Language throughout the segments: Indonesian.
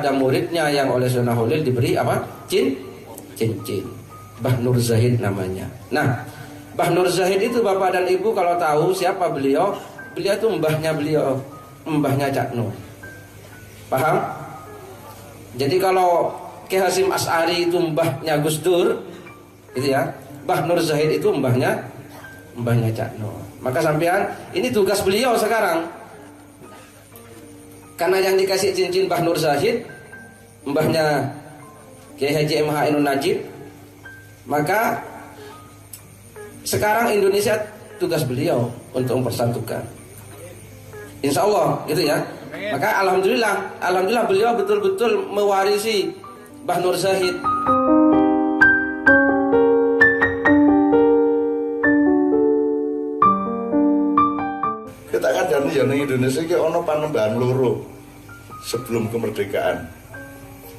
ada muridnya yang oleh Sayyidina Khalil diberi apa? Cincin. Mbah Nur Zahid namanya. Nah, Mbah Nur Zahid itu bapak dan ibu kalau tahu siapa beliau, beliau itu mbahnya Cak Nur. Paham? Jadi kalau Ki Hasyim Asy'ari itu mbahnya Gus Dur, gitu ya. Mbah Nur Zahid itu mbahnya Cak Nur. Maka sampean ini tugas beliau sekarang. Karena yang dikasih cincin Mbah Nur Zahid, mbahnya Kiai Haji MH Ainun Najib, maka sekarang Indonesia tugas beliau untuk mempersatukan. Insya Allah, gitu ya. Maka alhamdulillah beliau betul-betul mewarisi Mbah Nur Zahid. Kita kadang ya ning Indonesia iki ana panembahan loro sebelum kemerdekaan.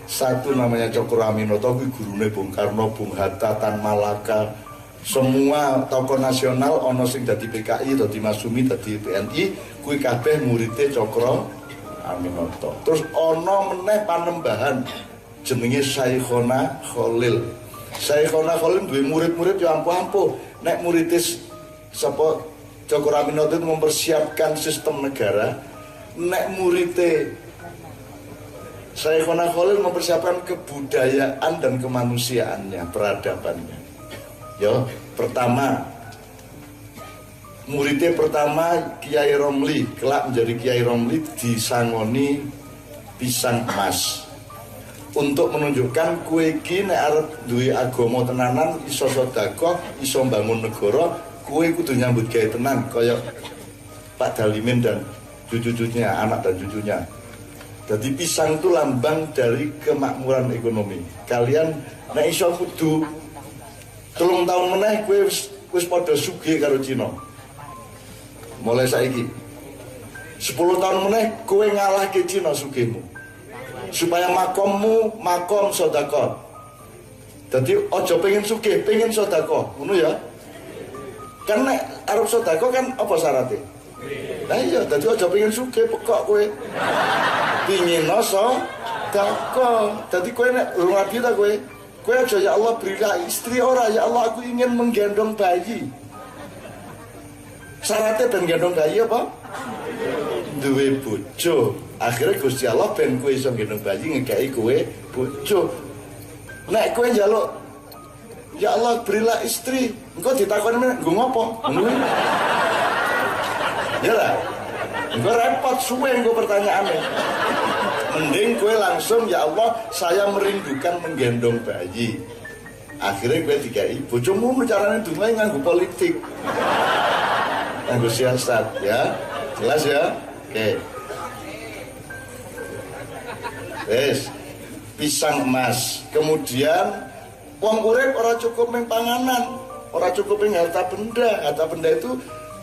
Satu namanya Cokroaminoto, kuwi gurune Bung Karno, Bung Hatta, Tan Malaka. Semua tokoh nasional ana sing dadi PKI, dadi Masumi, dadi TNI, kuwi kabeh muridé Cokroaminoto. Terus ana meneh panembahan jenenge Syekhona Khalil. Syekhona Khalil duwe murid-murid yo ampuh-ampuh. Nek muridé sapa Cokroaminoto itu mempersiapkan sistem negara, nek muridé Syekhona Khalil mempersiapkan kebudayaan dan kemanusiaannya, peradabannya. Yo, pertama muridnya pertama Kiai Romli, kelak menjadi Kiai Romli disangoni pisang emas untuk menunjukkan kowe iki nek arep duwe agama tenanan, iso sedekah, iso mbangun negara, kowe kudu nyambut gawe tenan kaya Pak Dalimin dan cucu-cucunya, anak dan cucunya. Jadi pisang itu lambang dari kemakmuran ekonomi. Kalian nek iso kudu 3 tahun meneh kowe wis padha sugih karo Cina. Mulai saiki 10 tahun meneh kowe ngalahke Cina sugihmu. Supaya makommu makom sedekah. Dadi aja pengen sugih, pengen sedekah. Ngono ya. Kan nek arep sedekah kan apa syaratnya? Lah iya, dadi aja pengen sugih pekok kowe. Pingin sedekah. Dadi kowe nek ngadi ta kowe. Kowe aja ya Allah berilah istri ora, ya Allah aku ingin menggendong bayi. Syaratnya ben gendong bayi apa? Duwe bojo. Akhirnya Gusti Allah ben kowe iso gendong bayi ngekeki kowe bojo. Nek kowe njaluk ya Allah berilah istri, engko ditakoni meneh nggo ngopo? Ya lah. Engko repot suwe engko pertanyaane. Mending kowe langsung ya Allah saya merindukan menggendong bayi. Akhirnya kowe dikai bojomu carane dungae nganggo politik. Nganggo siasat ya. Jelas ya? Oke. Wes, pisang emas. Kemudian wong urip ora cukup ning panganan, ora cukup ning harta benda. Harta benda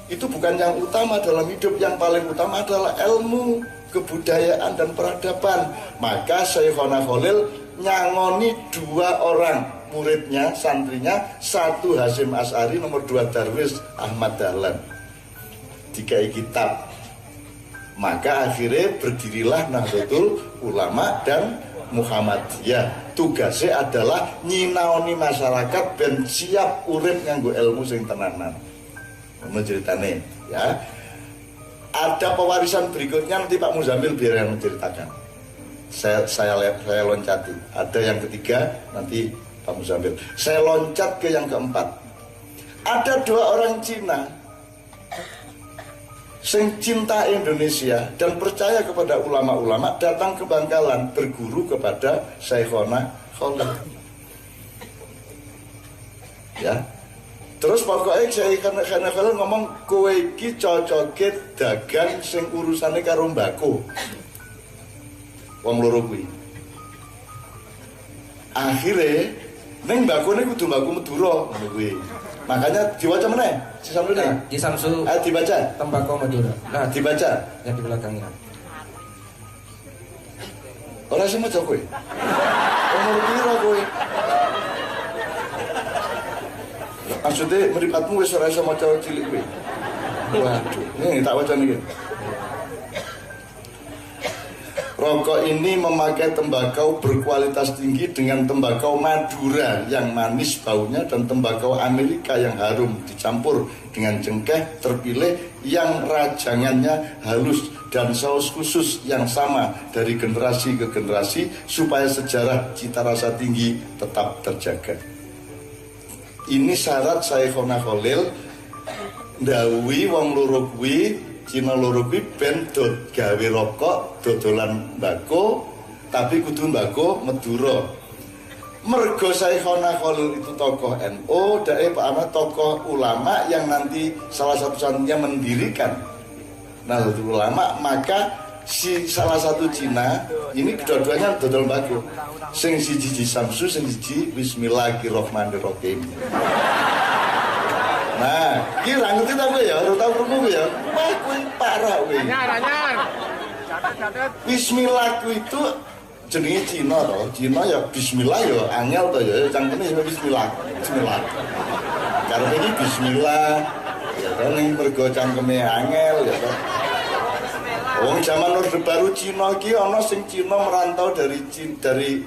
itu bukan yang utama dalam hidup. Yang paling utama adalah ilmu, kebudayaan dan peradaban. Maka Syekhona Khalil nyangoni 2 orang muridnya, santrinya, 1 Hasyim Asy'ari, nomor 2 Darwis Ahmad Dahlan. Dikai kitab. Maka akhirnya berdirilah Nahdlatul Ulama dan Muhammadiyah. Tugasnya adalah nyinaoni masyarakat ben siap urip nganggo ilmu sing tenanan. Ngono ceritane ya. Ada pewarisan berikutnya nanti Pak Muzamil biar yang menceritakan. Saya loncati. Ada yang ketiga nanti Pak Muzamil. Saya loncat ke yang keempat. Ada 2 orang Cina sing cinta Indonesia dan percaya kepada ulama-ulama, datang ke Bangkalan berguru kepada Syekhona Khalil. Ya. Terus pokoknya Syekhona Khalil ngomong kowe iki cocoke dagang sing urusane karo mbako. Wong loro kuwi. Akhire ning mbakone kudu mbako Madura ngono kuwi. Makanya dibaca meneh. Si Samsu nih. Di Samsu. Dibaca. Tembakau Madura. Nah, dibaca. Yang di belakangnya. Ora sing maca kowe. Umur piro kowe? Maksudnya meripatmu wis ora iso maca cilik kowe. Waduh, ini tak waca niki. Rokok ini memakai tembakau berkualitas tinggi dengan tembakau Madura yang manis baunya dan tembakau Amerika yang harum dicampur dengan cengkeh terpilih yang rajangannya halus dan saus khusus yang sama dari generasi ke generasi supaya sejarah cita rasa tinggi tetap terjaga. Ini syarat Syekhona Khalil ndawuhi wong loro kuwi, Cina loro kuwi ben gawe rokok dodolan mbako tapi kudu mbako Madura. Mergo Syekhona Khalil itu tokoh NU, dae Pak Ahmad tokoh ulama yang nanti salah satu-satunya mendirikan Nahdlatul Ulama, maka si salah satu Cina ini kedua-duanya dodol mbako. Sing siji Samsu, sing siji Bismillahirrahmanirrahim. Nah, iki ra ngerti ta kowe ya, ora tau krungu ya. Wah, kowe parah kowe. Anyar. Bismillah itu jenenge Cina to. Cina ya bismillah ya angel to ya, cangkeme ya bismillah. Bismillah. Karepe iki bismillah. Ya kan ning mergo cangkeme angel ya to. Wong zaman Orde Baru Cina iki ana sing Cina merantau dari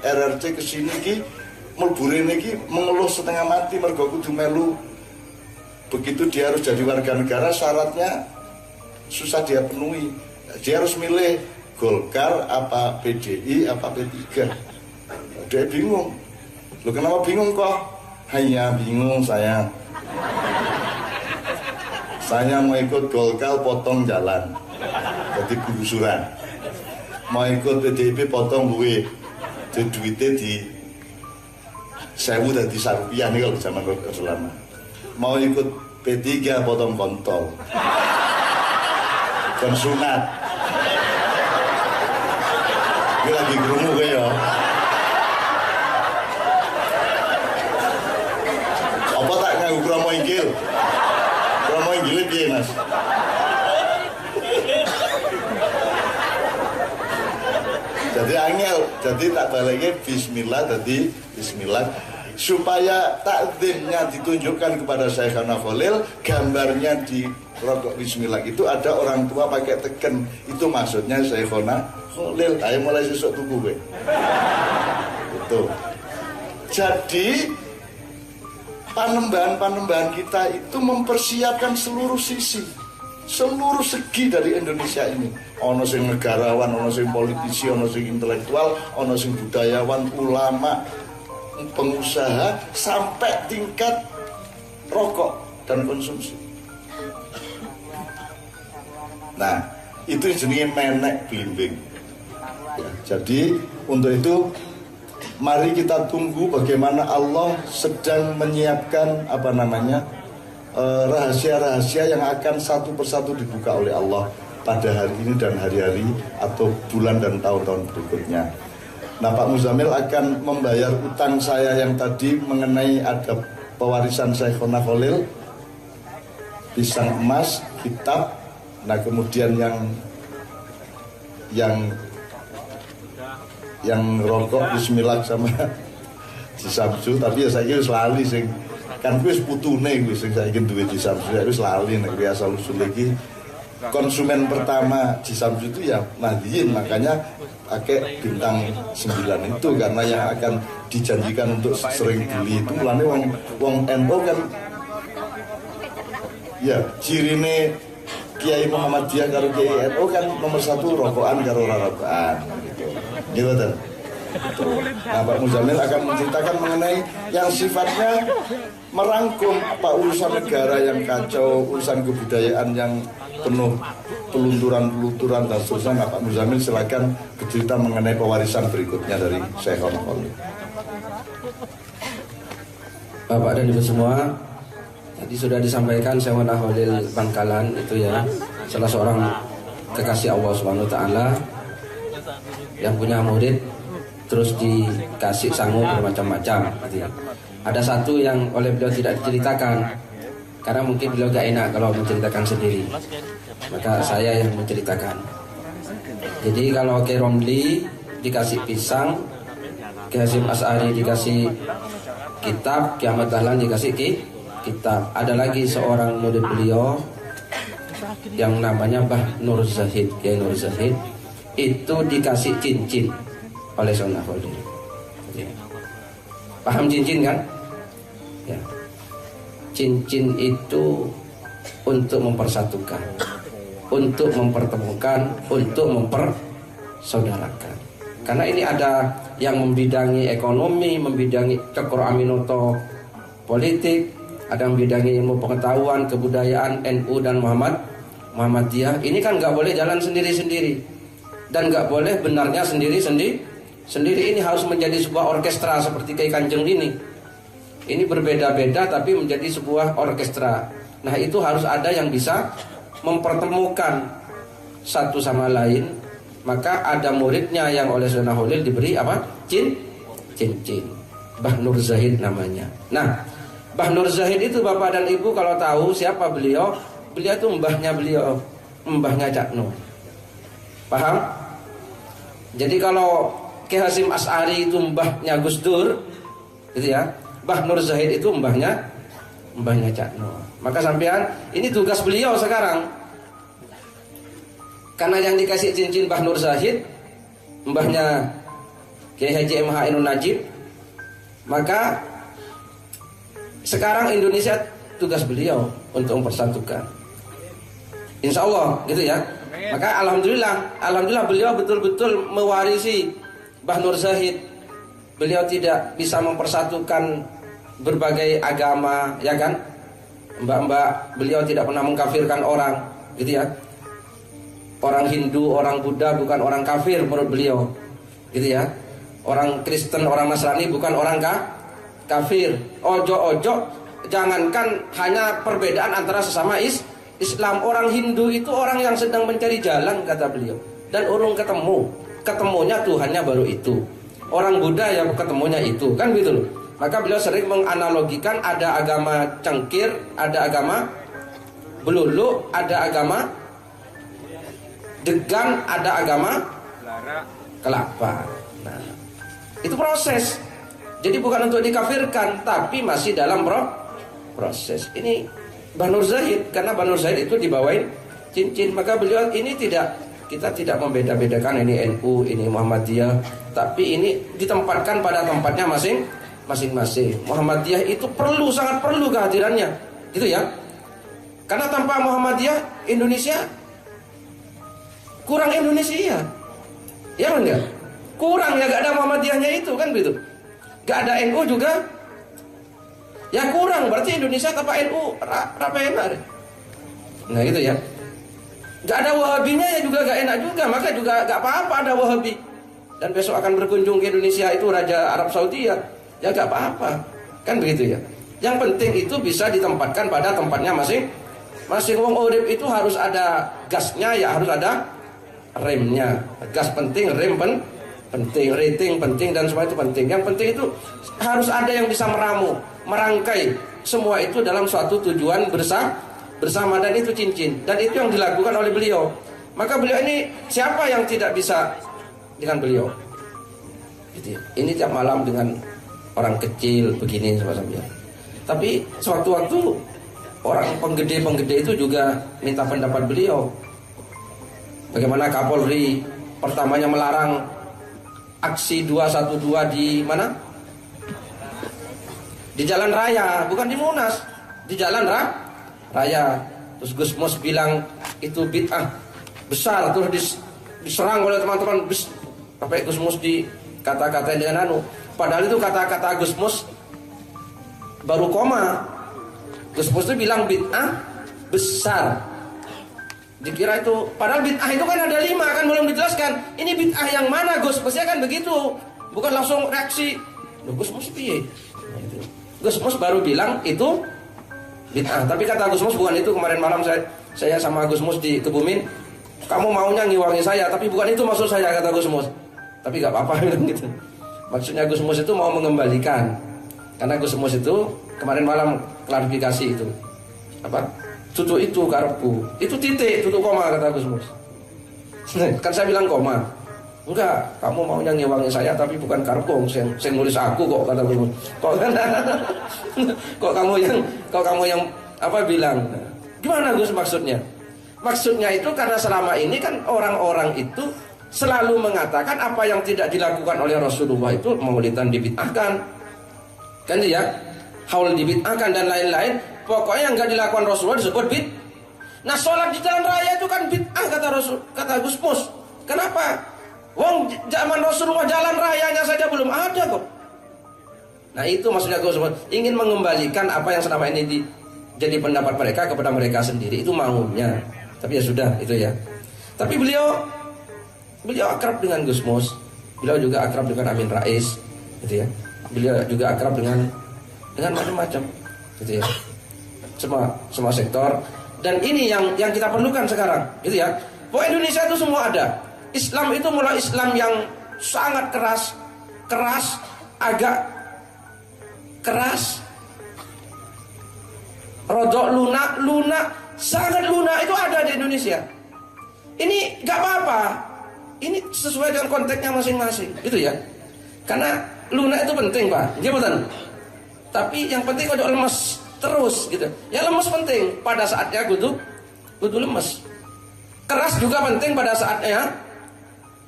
RRC ke sini iki mlebu rene iki mengeluh setengah mati mergo kudu melu. Begitu dia harus jadi warga negara, syaratnya susah dia penuhi. Dia harus milih Golkar apa PDI apa P3. Dia bingung. Loh kenapa bingung kok? Hanya bingung saya. Saya mau ikut Golkar potong jalan, jadi gusuran. Mau ikut PDIP potong duit, jadi duitnya di 1000 dari Rupiah nih kalau zaman selama. Mau ikut P3 potong kontol dan sunat. Ini lagi kerungu ya. Apa tak nganggu kromo inggil? Kromo inggil piye Mas? Jadi angel, jadi tak baliknya bismillah, jadi bismillah supaya takzimnya ditunjukkan kepada Syekhona Khalil. Gambarnya di rokok bismillah itu ada orang tua pakai teken, itu maksudnya Syekhona Khalil. Ayo mulai sesuk tuku kowe. Itu. Jadi panembahan kita itu mempersiapkan seluruh sisi, seluruh segi dari Indonesia ini. Ono sing negarawan, ono sing politisi, ono sing intelektual, ono sing budayawan, ulama, pengusaha, sampai tingkat rokok dan konsumsi. Nah, itu jenis menek blimbing. Ya, jadi untuk itu mari kita tunggu bagaimana Allah sedang menyiapkan rahasia-rahasia yang akan satu persatu dibuka oleh Allah pada hari ini dan hari-hari atau bulan dan tahun-tahun berikutnya. Nah, Pak Muzamil akan membayar utang saya yang tadi mengenai ada pewarisan Syekhona Khalil, pisang emas, kitab. Nah, kemudian yang rokok bismillah sama di Samsu, tapi ya saya kira lali sing kan wis putune wis sing saiki duwe di Samsu ya wis lali nek biasa usul lagi. Konsumen pertama di Samsu itu ya Nahdiyin, makanya pakai bintang 9 itu karena yang akan dijanjikan untuk sering beli itu mulane wong NU kan ya cirine Kiai Muhammadiyah karo Kiai NU kan nomor 1 rokokan karo ora rokokan gitu. Gitu kan. Nah, Pak Muzamil akan menceritakan mengenai yang sifatnya merangkum apa urusan negara yang kacau, urusan kebudayaan yang penuh pelunturan dan seterusnya. Nah, Pak Muzamil silakan bercerita mengenai pewarisan berikutnya dari Syekhona Khalil. Bapak dan Ibu semua, tadi sudah disampaikan Syekhona Khalil Bangkalan itu ya salah seorang kekasih Allah Subhanahu wa taala yang punya murid terus dikasih sangu bermacam-macam gitu ya. Ada satu yang oleh beliau tidak diceritakan karena mungkin beliau gak enak kalau menceritakan sendiri, maka saya yang menceritakan. Jadi kalau Kiai Romli dikasih pisang, Kiai Hasyim Asy'ari dikasih kitab, Kiai Ahmad Dahlan dikasih kitab. Ada lagi seorang murid beliau yang namanya Mbah Nur Zahid, Kiai Nur Zahid. itu dikasih cincin oleh Sayyidina Khalil. Ya. Paham cincin kan? Ya. Cincin itu untuk mempersatukan, untuk mempertemukan, untuk mempersaudarakan. Karena ini ada yang membidangi ekonomi, membidangi Cokro Aminoto politik, ada yang membidangi ilmu pengetahuan, kebudayaan, NU dan Muhammadiyah. Ini kan nggak boleh jalan sendiri-sendiri dan nggak boleh benarnya sendiri-sendiri. Ini harus menjadi sebuah orkestra seperti Kiai Kanjeng ini. Ini berbeda-beda tapi menjadi sebuah orkestra. Nah itu harus ada yang bisa mempertemukan satu sama lain. Maka ada muridnya yang oleh Sayyidina Khalil diberi apa? Cincin. Mbah Nur Zahid namanya. Nah, Mbah Nur Zahid itu bapak dan ibu kalau tahu siapa beliau, beliau itu mbahnya Cak Nur. Paham? Jadi kalau Ki Hasyim Asy'ari itu mbahnya Gus Dur, gitu ya. Mbah Nur Zahid itu mbahnya Cak Nur. Maka sampean ini tugas beliau sekarang. Karena yang dikasih cincin Mbah Nur Zahid, mbahnya Kiai Haji MH Ainun Najib, maka sekarang Indonesia tugas beliau untuk mempersatukan. Insya Allah, gitu ya. Maka alhamdulillah beliau betul-betul mewarisi Mbah Nur Zahid. Beliau tidak bisa mempersatukan berbagai agama, ya kan? Mbak-mbak, beliau tidak pernah mengkafirkan orang, gitu ya. Orang Hindu, orang Buddha bukan orang kafir menurut beliau, gitu ya. Orang Kristen, orang Nasrani bukan orang kafir. Ojo, jangankan hanya perbedaan antara sesama Islam. Orang Hindu itu orang yang sedang mencari jalan, kata beliau, dan urung ketemunya Tuhannya baru itu. Orang Buddha yang ketemunya itu, kan gitu loh. Maka beliau sering menganalogikan ada agama cengkir, ada agama belulu, ada agama degan, ada agama kelapa. Nah, itu proses. Jadi bukan untuk dikafirkan, tapi masih dalam proses. Ini Mbah Nur Zahid, karena Mbah Nur Zahid itu dibawain cincin, maka beliau ini kita tidak membeda-bedakan ini NU, ini Muhammadiyah, tapi ini ditempatkan pada tempatnya masing-masing. Muhammadiyah itu sangat perlu kehadirannya, gitu ya. Karena tanpa Muhammadiyah Indonesia kurang Indonesia, ya enggak? Kurang ya, gak ada Muhammadiyahnya itu kan begitu. Gak ada NU juga, ya kurang. Berarti Indonesia tanpa NU apa enak? Nah gitu ya. Gak ada Wahabinya ya juga gak enak juga. Maka juga gak apa-apa ada Wahabi. Dan besok akan berkunjung ke Indonesia itu Raja Arab Saudi ya gak apa-apa. Kan begitu ya. Yang penting itu bisa ditempatkan pada tempatnya masing-masing. Wong urip itu harus ada gasnya, ya harus ada remnya. Gas penting, rem penting, rating penting, dan semua itu penting. Yang penting itu harus ada yang bisa merangkai semua itu dalam suatu tujuan bersama, dan itu cincin. Dan itu yang dilakukan oleh beliau. Maka beliau ini siapa yang tidak bisa dengan beliau? Gitu ya. Ini tiap malam dengan orang kecil begini sama-sama. Tapi sewaktu-waktu orang penggede itu juga minta pendapat beliau. Bagaimana Kapolri pertamanya melarang aksi 212 di mana? Di jalan raya, bukan di Monas, di jalan raya. Terus Gus Mus bilang itu bid'ah besar, terus diserang oleh teman-teman. Sampai Gus Mus dikata-katain dengan padahal itu kata-kata Gus Mus baru koma. Gus Mus itu bilang bid'ah besar. Dikira itu, padahal bid'ah itu kan ada 5, kan belum dijelaskan. Ini bid'ah yang mana Gus? Pastinya kan begitu. Bukan langsung reaksi. Loh, Gus Mus piye? Nah, itu. Gus Mus baru bilang itu bid'ah. Tapi kata Gus Mus bukan itu. Kemarin malam saya sama Gus Mus di Kebumen. Kamu maunya ngiwangi saya, tapi bukan itu maksud saya, kata Gus Mus. Tapi gak apa-apa gitu. Maksudnya Gus Mus itu mau mengembalikan. Karena Gus Mus itu kemarin malam klarifikasi itu. Apa? Tutup itu karepku. Itu titik, tutup koma, kata Gus Mus. Kan saya bilang koma. Enggak, kamu maunya ngewangi saya tapi bukan karepku, saya nulis aku kok, kata Gus Mus. Kok kamu yang apa bilang? Gimana Gus maksudnya? Maksudnya itu karena selama ini kan orang-orang itu selalu mengatakan apa yang tidak dilakukan oleh Rasulullah itu maulidan dibid'ahkan. Kan ya? Haul dibid'ahkan dan lain-lain. Pokoknya yang enggak dilakukan Rasulullah disebut bid'. Nah, sholat di jalan raya itu kan bid'ah kata Rasul, kata Gus Mus. Kenapa? Wong zaman Rasulullah jalan rayanya saja belum ada kok. Nah, itu maksudnya Gus Mus ingin mengembalikan apa yang selama ini jadi pendapat mereka kepada mereka sendiri. Itu maunya. Tapi ya sudah itu ya. Tapi beliau akrab dengan Gus Mus. Beliau juga akrab dengan Amin Rais, gitu ya. Beliau juga akrab dengan macam-macam, gitu ya. Semua sektor. Dan ini yang kita perlukan sekarang, gitu ya. Bahwa Indonesia itu semua ada. Islam itu mulai Islam yang sangat keras, agak keras, rodok lunak, sangat lunak itu ada di Indonesia. Ini gak apa-apa. Ini sesuai dengan konteksnya masing-masing, gitu ya. Karena lunak itu penting, Pak. Iya betul. Tapi yang penting kalau lemes terus, gitu. Ya lemes penting pada saatnya kudu lemes. Keras juga penting pada saatnya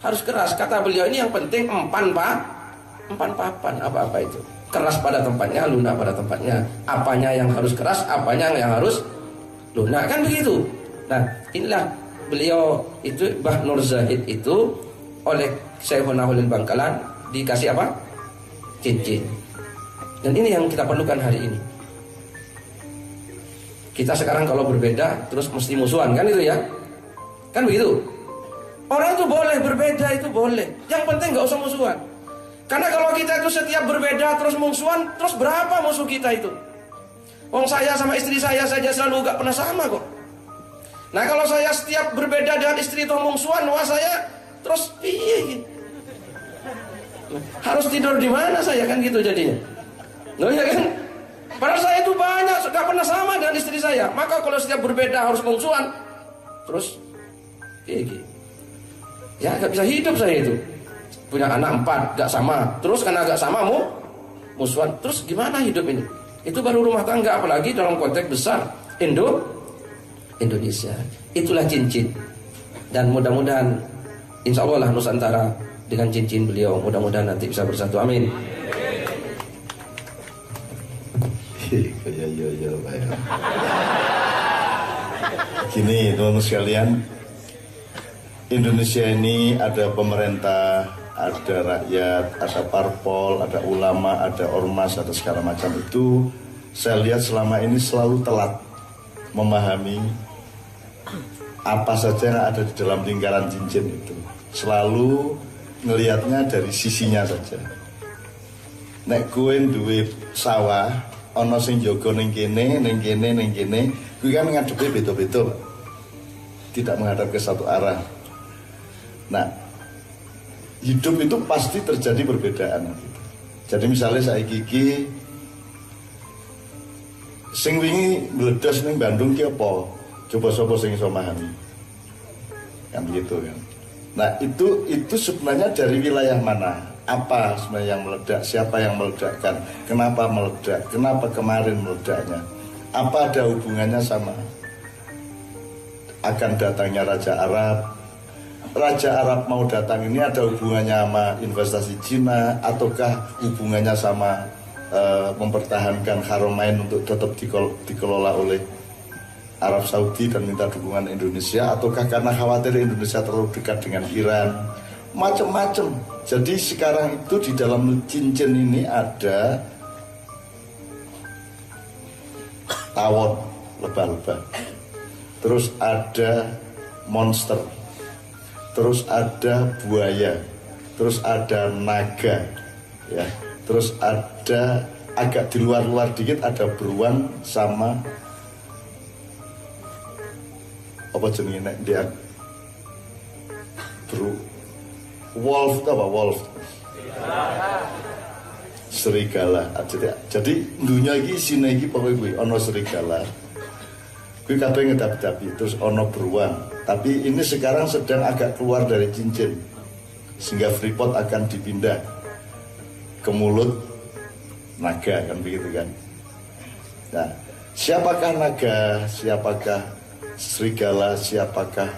harus keras. Kata beliau ini yang penting empan papan apa-apa itu. Keras pada tempatnya, lunak pada tempatnya. Apanya yang harus keras, apanya yang harus lunak, kan begitu. Nah, inilah beliau itu Mbah Nur Zahid itu oleh Syekhuna Holil Bangkalan dikasih apa? Cincin. Dan ini yang kita perlukan hari ini. Kita sekarang kalau berbeda terus mesti musuhan, kan itu ya? Kan begitu. Orang itu boleh berbeda, itu boleh. Yang penting gak usah musuhan. Karena kalau kita itu setiap berbeda terus musuhan, terus berapa musuh kita itu? Wong saya sama istri saya saja selalu gak pernah sama kok. Nah, kalau saya setiap berbeda dengan istri itu musuhan, wah saya terus iya. Harus tidur di mana saya, kan gitu jadinya. Loh ya kan? Padahal saya itu banyak gak pernah sama dengan istri saya. Maka kalau setiap berbeda harus musuhan, terus iya. Ya gak bisa hidup saya itu. Punya anak 4 gak sama, terus karena gak sama musuhan, terus gimana hidup ini? Itu baru rumah tangga, apalagi dalam konteks besar Indonesia. Itulah cincin. Dan mudah-mudahan insya Allah lah Nusantara dengan cincin beliau, mudah-mudahan nanti bisa bersatu, amin. Ya, baik. Gini teman-teman sekalian, Indonesia ini ada pemerintah, ada rakyat, ada parpol, ada ulama, ada ormas, ada segala macam. Itu saya lihat selama ini selalu telat memahami apa saja yang ada di dalam lingkaran cincin itu. Selalu ngelihatnya dari sisinya saja. Nek kowe duwe sawah, ana sing jaga ning kene, kuwi kan ngadepe beda-beda. Tidak menghadap ke satu arah. Nah, hidup itu pasti terjadi perbedaan. Jadi misalnya saya gigi sing wingi meledos ning Bandung ki apa? Coba sapa sing iso memahami. Kan begitu kan. Nah, itu sebenarnya dari wilayah mana? Apa sebenarnya yang meledak? Siapa yang meledakkan? Kenapa meledak? Kenapa kemarin meledaknya? Apa ada hubungannya sama akan datangnya Raja Arab? Raja Arab mau datang ini ada hubungannya sama investasi Cina, ataukah hubungannya sama mempertahankan Haramain untuk tetap dikelola oleh Arab Saudi dan minta dukungan Indonesia, ataukah karena khawatir Indonesia terlalu dekat dengan Iran? Macam-macam. Jadi sekarang itu di dalam cincin ini ada tawon lebah-lebah, terus ada monster, terus ada buaya, terus ada naga, ya, terus ada agak di luar-luar dikit ada beruang sama apa jenenge dia wolf itu apa? Wolf serigala. Jadi dunia ini sini ini pokoknya gue ono serigala, gue kabeh ngedap-dapi, terus ono beruang. Tapi ini sekarang sedang agak keluar dari cincin, sehingga Freeport akan dipindah ke mulut naga, kan begitu kan. Nah, siapakah naga, siapakah serigala, siapakah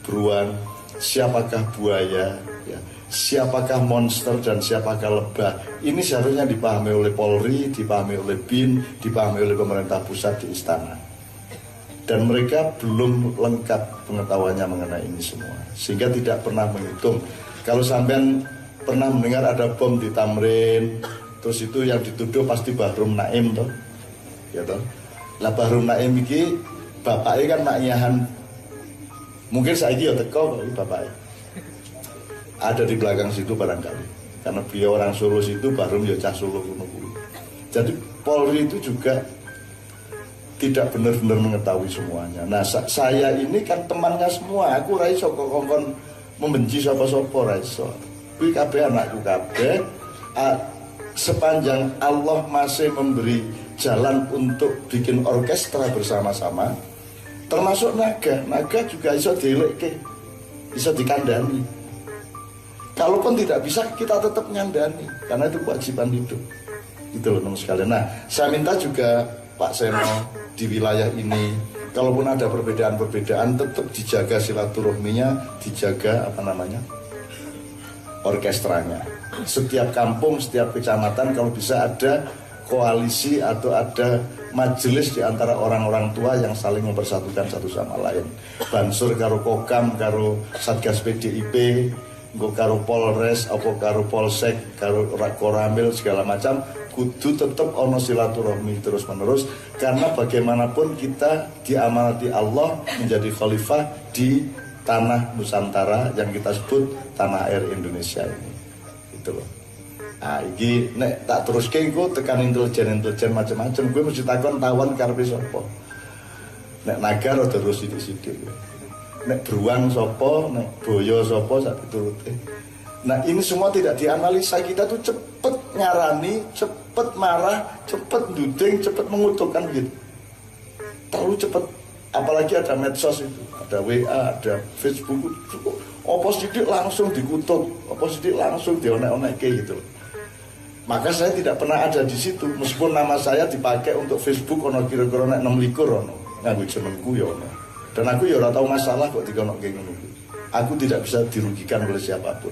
beruang, siapakah buaya, ya, siapakah monster dan siapakah lebah. Ini seharusnya dipahami oleh Polri, dipahami oleh BIN, dipahami oleh pemerintah pusat di istana. Dan mereka belum lengkap pengetahuannya mengenai ini semua, sehingga tidak pernah menghitung. Kalau sampean pernah mendengar ada bom di Tamrin, terus itu yang dituduh pasti Bahrum Naim toh, ya toh. Lah Bahrum Naim iki bapaknya kan maknyahan, mungkin saiki ya teko kok bapaknya. Ada di belakang situ barangkali, karena beliau orang Solo situ, Bahrum ya cah Solo kuno kuwi. Jadi Polri itu juga tidak benar-benar mengetahui semuanya. Nah, saya ini kan temannya semua, aku ra iso kok kongkon membenci sapa-sapa, ra iso. Kuwi kabeh anakku kabeh. Sepanjang Allah masih memberi jalan untuk bikin orkestra bersama-sama, termasuk naga juga iso dielekke, iso dikandani. Kalaupun tidak bisa, kita tetap nyandani, karena itu kewajiban hidup. Gitu loh teman sekalian. Nah, saya minta juga Pak Seno di wilayah ini, kalaupun ada perbedaan-perbedaan, tetap dijaga silaturahminya, dijaga orkestranya. Setiap kampung, setiap kecamatan kalau bisa ada koalisi atau ada majelis di antara orang-orang tua yang saling mempersatukan satu sama lain. Bansur karo Kokam, karo Satgas PDIP, nggo karo Polres, apa karo Polsek, karo Koramil segala macam, kudu tetap ono silaturahmi terus menerus, karena bagaimanapun kita diamanati Allah menjadi khalifah di tanah Nusantara yang kita sebut tanah air Indonesia ini. Itu loh. Nah, iki nek tak teruske engko tekan intelijen macam-macam, gue mesti takon tawan karepe sapa. Nek naga rada terus sithik-sithik. Nek beruang sapa, nek boyo sapa sak piturute. Nah, ini semua tidak dianalisa, kita tuh cepet ngarani, cepet marah, cepet duding, cepet mengutukkan gitu. Terlalu cepet, apalagi ada medsos itu, ada WA, ada Facebook, apa sidik langsung dikutuk, apa sidik langsung dionek-onek kayak gitu. Maka saya tidak pernah ada di situ, meskipun nama saya dipakai untuk Facebook, ono kira-kira nek 6 likur ono, nganggo jenengku ya ono. Dan aku ya ora tahu masalah kok dikono kayak ngono. Aku tidak bisa dirugikan oleh siapapun.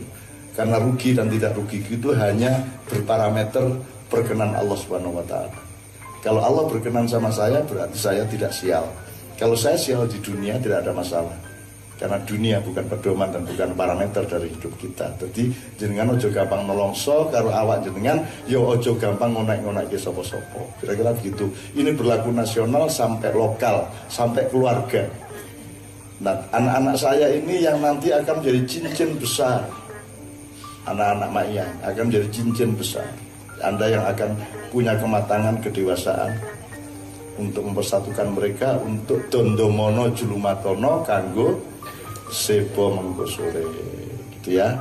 Karena rugi dan tidak rugi itu hanya berparameter perkenan Allah Subhanahu wa taala. Kalau Allah berkenan sama saya, berarti saya tidak sial. Kalau saya sial di dunia tidak ada masalah. Karena dunia bukan pedoman dan bukan parameter dari hidup kita. Jadi jenengan ojo gampang nolongso karo awak jenengan, yo ojo gampang ngonek-ngonek ke sopo-sopo. Kira-kira begitu. Ini berlaku nasional sampai lokal, sampai keluarga. Nah, anak-anak saya ini yang nanti akan menjadi cincin besar. Anak-anak Ma'iyah akan menjadi cincin besar. Anda yang akan punya kematangan kedewasaan untuk mempersatukan mereka, untuk dondomono julumatono kanggo sebo mengko sore, gitu ya.